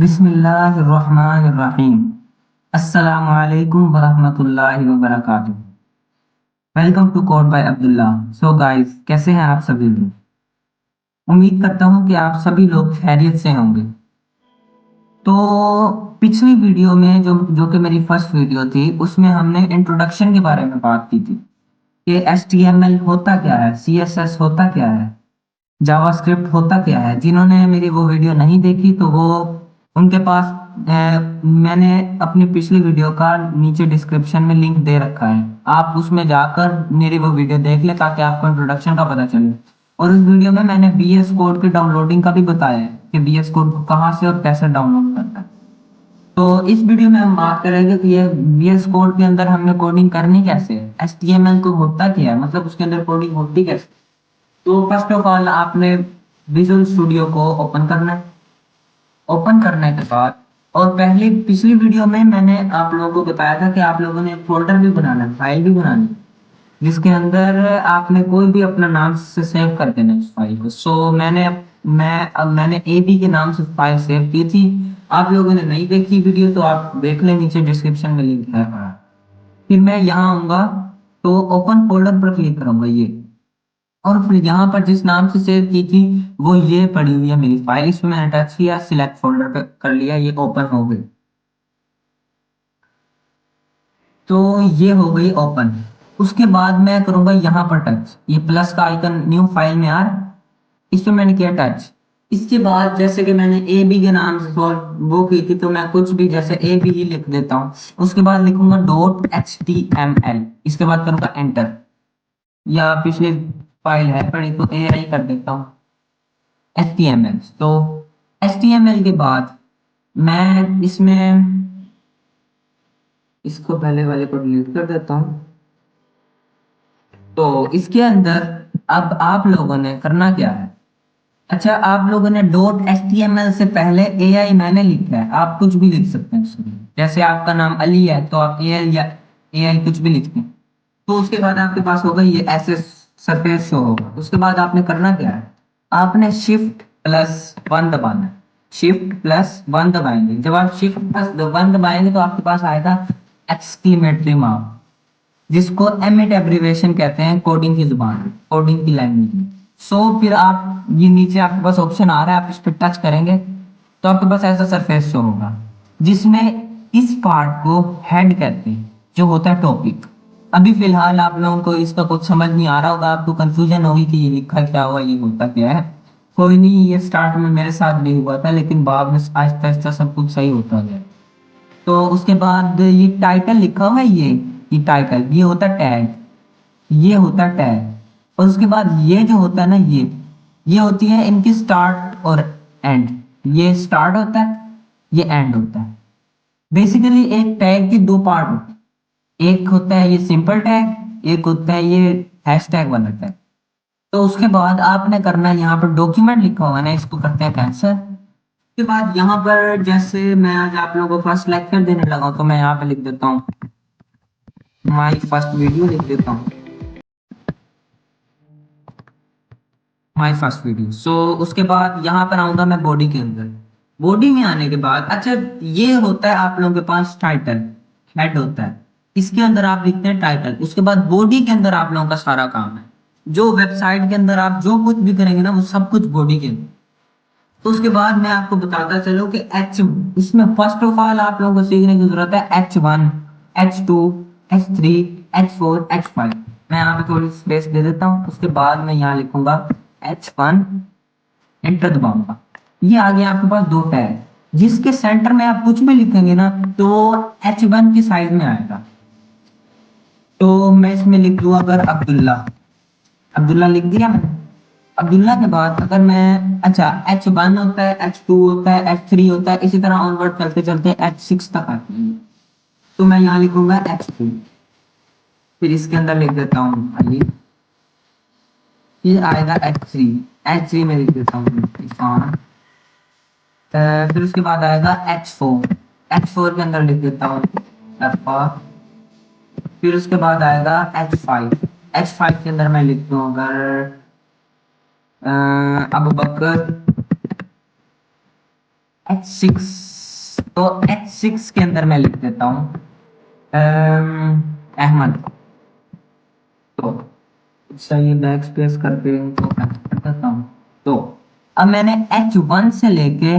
बिस्मिल्लाहिर्रहमानिर्रहीम। अस्सलामु अलैकुम वरहमतुल्लाहि वबरकातुहू। Welcome to code by Abdullah. So guys, कैसे हैं आप सभी लोग? उम्मीद करता हूँ कि आप सभी लोग खैरियत से होंगे। तो पिछली वीडियो में जो जो कि मेरी फर्स्ट वीडियो थी, उसमें हमने इंट्रोडक्शन के बारे में बात की थी कि HTML होता क्या है, CSS होता क्या है, जावास्क्रिप्ट होता क्या है। जिन्होंने मेरी वो वीडियो नहीं देखी तो वो उनके पास मैंने अपनी पिछली वीडियो का नीचे डिस्क्रिप्शन में लिंक दे रखा है। आप उसमें जाकर मेरी वो वीडियो देख लें ताकि आपको इंट्रोडक्शन का पता चले। और इस वीडियो में मैंने VS कोड की डाउनलोडिंग का भी बताया है कि VS कोड को कहाँ से और कैसे डाउनलोड करना है। तो इस वीडियो में हम बात करेंगे कि ये VS कोड के अंदर हमने कोडिंग करनी कैसे है, HTML को होता क्या है, मतलब उसके अंदर कोडिंग होती कैसे। तो फर्स्ट ऑफ ऑल आपने विजुअल स्टूडियो को ओपन करना है। ओपन करने के बाद और पहली पिछली वीडियो में मैंने आप लोगों को बताया था कि आप लोगों ने एक फोल्डर भी बनाना है, फाइल भी बनानी है, जिसके अंदर आपने कोई भी अपना नाम से सेव कर देना है उस फाइल को। सो मैंने AB के नाम से फाइल सेव की थी। आप लोगों ने नहीं देखी वीडियो तो आप देख लें, नीचे डिस्क्रिप्शन में लिंक है। फिर मैं यहाँ आऊंगा तो ओपन फोल्डर पर क्लिक करूंगा ये, और फिर यहाँ पर जिस नाम से सेव की थी वो ये पड़ी हुई है मेरी फाइल। इसमें मैंने टच किया, सिलेक्ट फोल्डर पे कर लिया, ये ओपन हो गई। तो ये हो गई ओपन। उसके बाद मैं करूंगा यहाँ पर टच, ये प्लस का आइकन न्यू फाइल में आ रहा है, इस पे मैंने किया टच। इसके बाद जैसे कि मैंने ए बी के नाम से सॉल्व वो की थी तो मैं कुछ भी जैसे ए बी ही लिख देता हूँ। उसके बाद लिखूंगा .html, इसके बाद करूंगा एंटर। या पिछली फाइल है पड़ी तो AI कर देता हूँ HTML। तो HTML के बाद मैं इसमें इसको पहले वाले को डिलीट कर देता हूँ। तो इसके अंदर अब आप लोगों ने करना क्या है। अच्छा, आप लोगों ने .html से पहले AI मैंने लिखा है, आप कुछ भी लिख सकते हैं उसमें। जैसे आपका नाम अली है तो आप AI या AI कुछ भी लिखते हैं। तो उसके बाद आपके पास होगा ये ऐसे सरफेस शो होगा। उसके बाद आपने करना क्या है, आपने Shift+1 दबाना है। Shift+1 दबाएंगे, जब आप Shift+1 दबाएंगे तो आपके पास आएगा एक्सक्लेमेटरी मार्क, जिसको एमिट एब्रिविएशन कहते हैं कोडिंग की जुबान में, कोडिंग की लैंग्वेज में। सो फिर आप ये नीचे आपके पास ऑप्शन आ रहा है, आप इस पर टच करेंगे तो आपके पास ऐसा सरफेस शो होगा, जिसमें इस पार्ट को हेड कहते हैं, जो होता है टॉपिक। अभी फिलहाल आप लोगों को इसका कुछ समझ नहीं आ रहा होगा, आपको कंफ्यूजन होगी कि ये लिखा क्या हुआ, ये होता क्या है। कोई नहीं, ये स्टार्ट में मेरे साथ भी हुआ था लेकिन बाद में आहिस्ता आहिस्ता सब कुछ सही होता गया। तो उसके बाद ये टाइटल लिखा हुआ है, ये टाइटल, ये होता है टैग, ये होता है टैग। और उसके बाद ये जो होता है ना, ये होती है इनकी स्टार्ट और एंड। ये स्टार्ट होता है, ये एंड होता है। बेसिकली एक टैग के दो पार्ट होते हैं, एक होता है ये सिंपल टैग, एक होता है ये हैशटैग वाला टैग। तो उसके बाद आपने करना है, यहाँ पर डॉक्यूमेंट लिखा हुआ है ना, इसको करते हैं कैंसिल। उसके बाद यहाँ पर जैसे मैं आज आप लोगों को फर्स्ट लेक्चर देने लगा हूं, तो मैं यहाँ पे लिख देता हूँ माई फर्स्ट वीडियो, लिख देता हूँ माई फर्स्ट वीडियो। सो उसके बाद यहाँ पर आऊंगा मैं बॉडी के अंदर। बॉडी में आने के बाद अच्छा, ये होता है आप लोगों के पास टाइटल, हेड होता है, इसके अंदर आप लिखते हैं टाइटल। उसके बाद बॉडी के अंदर आप लोगों का सारा काम है, जो वेबसाइट के अंदर आप जो कुछ भी करेंगे ना वो सब कुछ बॉडी के अंदर। तो उसके बाद मैं आपको बताता चलूं कि एच, इसमें फर्स्ट ऑफ ऑल आप लोगों को सीखने की जरूरत है H1, H2, H3, H4, H5। मैं यहाँ पे थोड़ी स्पेस दे देता हूँ। उसके बाद मैं यहाँ लिखूंगा H1, एंटर दबाऊंगा। ये आ गया आपके पास दो टैग, जिसके सेंटर में आप कुछ भी लिखेंगे ना तो H1 की साइड में आएगा। तो मैं इसमें लिख दूँ अगर अब्दुल्ला, अब्दुल्ला लिख दिया मैंने। अब्दुल्ला के बाद अगर मैं, अच्छा H1 होता है, H2 होता है, H3 होता है, इसी तरह ऑनवर्ड चलते चलते H6 तक आते हैं। तो मैं यहाँ लिखूंगा H2, फिर इसके अंदर लिख देता हूँ अली, फिर आएगा H3, H3 में लिख देता हूँ इरफान। फिर उसके बाद आएगा H4, H4 के अंदर लिख देता हूँ अरफा। फिर उसके बाद आएगा H5, H5 के अंदर मैं लिख दूँ अगर अबू बकर। H6, तो H6 के अंदर मैं लिख देता हूँ अहमद। तो सही बैक स्पेस करके इनको कर देता हूँ। तो अब मैंने H1 से लेके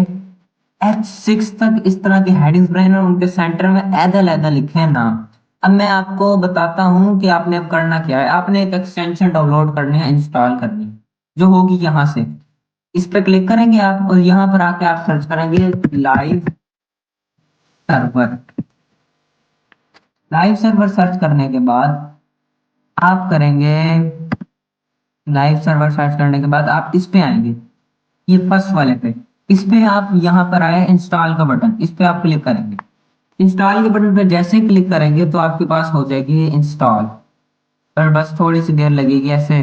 H6 तक इस तरह की हेडिंग्स बनाई और उनके सेंटर में ऐदा लिखे हैं नाम। अब मैं आपको बताता हूँ कि आपने अब करना क्या है। आपने एक एक्सटेंशन डाउनलोड करनी है, इंस्टॉल करनी है, जो होगी यहाँ से। इस पे क्लिक करेंगे आप और यहाँ पर आके आप सर्च करेंगे live server. Live server search करने के बाद आप करेंगे, लाइव सर्वर सर्च करने के बाद आप इस पे आएंगे, ये फर्स्ट वाले पे। इस पे आप यहाँ पर आए इंस्टॉल का बटन, इस पे आप क्लिक करेंगे। इंस्टॉल के बटन पे जैसे ही क्लिक करेंगे तो आपके पास हो जाएगी इंस्टॉल। पर बस थोड़ी सी देर लगेगी, ऐसे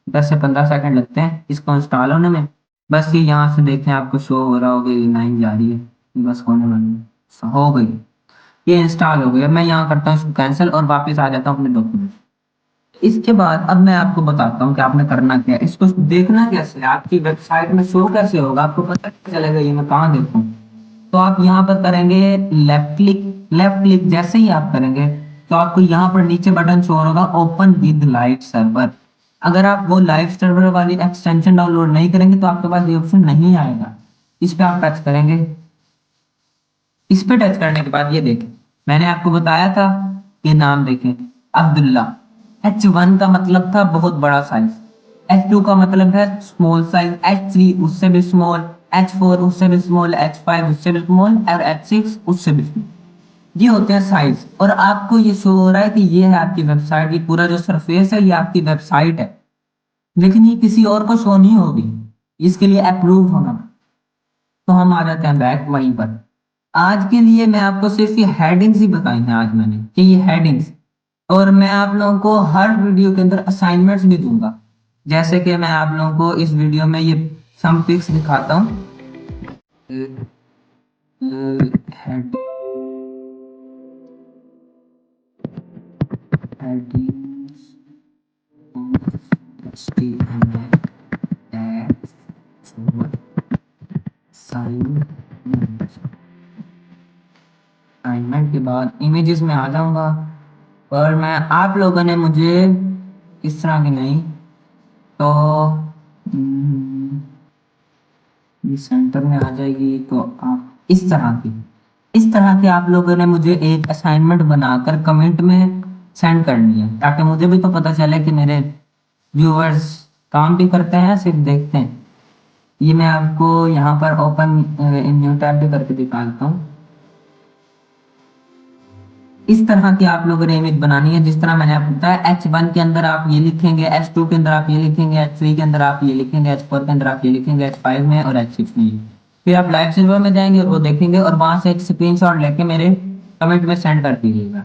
10 से 15 सेकंड लगते हैं इसको इंस्टॉल होने में। बस ये यहाँ से देखें आपको शो हो रहा होगा, ये लाइन जा रही है, ये बस होने वाली है। हो गई, ये इंस्टॉल हो गई। अब मैं यहाँ करता हूँ इसको कैंसिल और वापस आ जाता हूँ अपने डॉक्यूमेंट। इसके बाद अब मैं आपको बताता हूँ कि आपने करना क्या है। इसको देखना कैसे है, आपकी वेबसाइट में शो कैसे होगा, आपको पता कैसे चलेगा ये मैं कहाँ देखूँ। तो आप यहाँ पर करेंगे लेफ्ट क्लिक। लेफ्ट क्लिक जैसे ही आप करेंगे तो आपको यहाँ पर नीचे बटन शो होगा ओपन विद लाइव सर्वर। अगर आप वो लाइव सर्वर वाली एक्सटेंशन डाउनलोड नहीं करेंगे तो आपके पास ये ऑप्शन नहीं आएगा। इस पे आप टच करेंगे। इस पे टच करने के बाद ये देखें, मैंने आपको बताया था, ये नाम देखें, अब्दुल्ला। H1 का मतलब था बहुत बड़ा साइज, H2 का मतलब है स्मॉल साइज, H3 उससे भी स्मॉल, H4 उससे भी स्मॉल, H5 उससे भी स्मॉल और H6 उससे भी स्मॉल। ये होते हैं साइज। और आपको ये शो हो रहा है कि ये है आपकी वेबसाइट, ये पूरा जो सरफेस है ये आपकी वेबसाइट है। लेकिन ये किसी और को शो नहीं होगी, इसके लिए अप्रूव होना। तो हम आ जाते हैं बैक वहीं पर। आज के लिए मैं आपको सिर्फ ये हेडिंग्स ही बताई हैं आज मैंने, कि ये हेडिंग्स। और मैं आप लोगों को हर वीडियो के अंदर असाइनमेंट्स भी दूंगा। जैसे कि मैं आप लोगों को इस वीडियो में ये सम पिक्स दिखाता हूँ। हेड हेडिंग्स असाइनमेंट के बाद इमेजेस में आ जाऊंगा। पर मैं आप लोगों ने मुझे इस तरह की नहीं, तो ये सेंटर में आ जाएगी। तो आप इस तरह की आप लोगों ने मुझे एक असाइनमेंट बनाकर कमेंट में सेंड करनी है, ताकि मुझे भी तो पता चले कि मेरे व्यूअर्स काम भी करते हैं सिर्फ देखते हैं। ये मैं आपको यहाँ पर ओपन इन न्यू टैब भी करके दिखाता हूँ। इस तरह की आप लोगों ने इमेज बनानी है, जिस तरह मैंने आपको बताया। H1 के अंदर आप ये लिखेंगे, H2 के अंदर आप ये लिखेंगे, H3 के अंदर आप ये लिखेंगे, H4 के अंदर आप ये लिखेंगे, H5 में और H6 में। फिर आप लाइव सर्वर में जाएंगे और वो देखेंगे और वहां से एक स्क्रीनशॉट लेके मेरे कमेंट में सेंड कर दीजिएगा।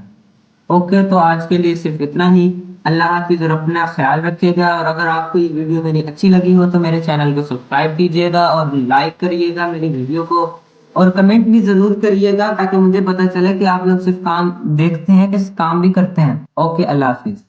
ओके, तो आज के लिए सिर्फ इतना ही। अल्लाह हाफिज और अपना ख्याल रखिएगा। और अगर आपको ये वीडियो मेरी अच्छी लगी हो तो मेरे चैनल को सब्सक्राइब कीजिएगा और लाइक करिएगा मेरी वीडियो को। और कमेंट भी जरूर करिएगा ताकि मुझे पता चले कि आप लोग सिर्फ काम देखते हैं कि काम भी करते हैं। ओके, अल्लाह हाफिज।